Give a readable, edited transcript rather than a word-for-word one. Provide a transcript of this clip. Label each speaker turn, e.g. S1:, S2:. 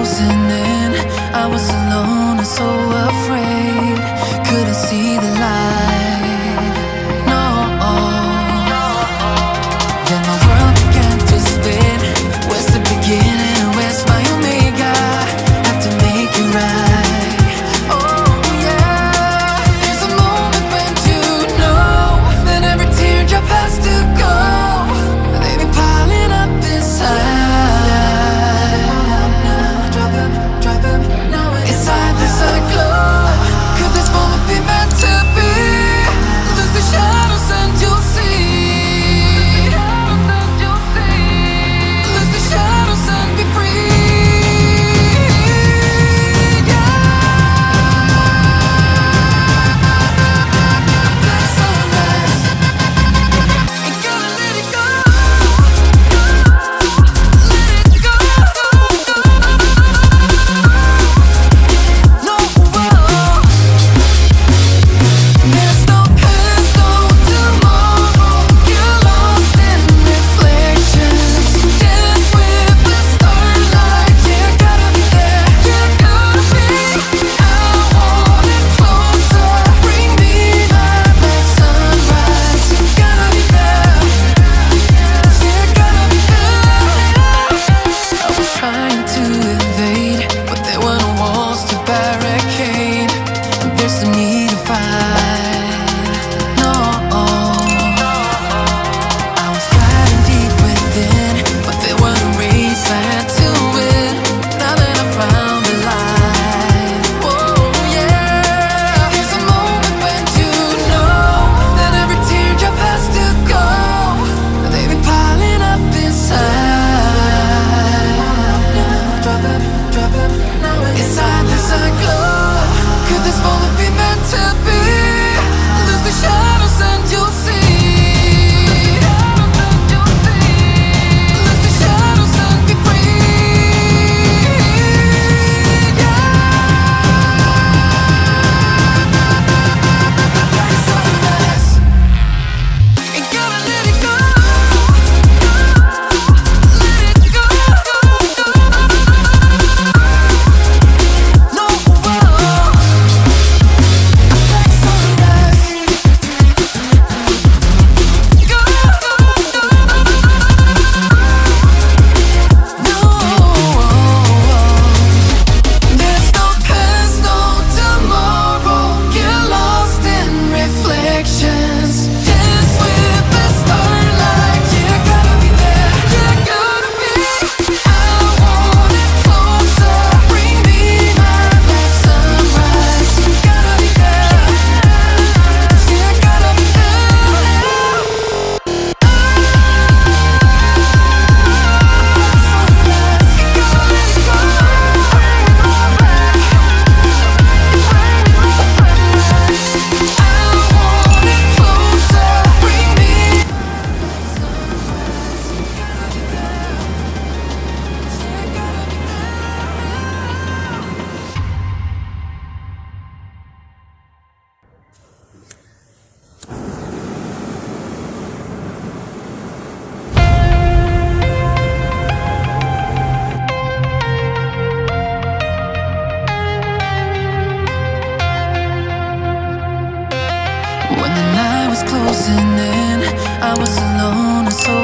S1: closing in, I was alone and so afraid. Couldn't see the light, no. Then my world began to spin. Where's the beginning and where's my omega? Had to make it right. Oh yeah. There's a moment when you know that every teardrop has to go. They've been piling up inside. Inside there's a glow. Could this moment be meant to be? Lose the shadows and you'll see. Lose the shadows and be free. Black sunrise. Ain't gonna let it go. Let it go. No, there's no past, no tomorrow. You're lost in reflections. Dance with the starlight. Yeah, gotta be there. Yeah, gotta be. I want it closer. Bring me my black sunrise. Gotta be there. Yeah, gotta be there. I was trying to invade, but there were no walls to barricade. There's no need to fight, no. I was gliding deep within, but there were no race I had to win. Now that I found the light, oh yeah. There's a moment when you know that every teardrop has to go. They've been piling up inside. Inside there's a glow. Could this moment be meant to be? Lose the shadows and you'll see. Lose the shadows and be free. Black sunrise. Ain't gonna let it go. Let it go. No, black sunrise. Go. No, there's no past, no tomorrow. Get lost in reflections. Dance with the starlight. Yeah, gotta be there. Yeah, gotta be. I want it closer. Bring me my black sunrise. Gotta be there. Yeah, gotta be there. When the night was closing in, I was alone and so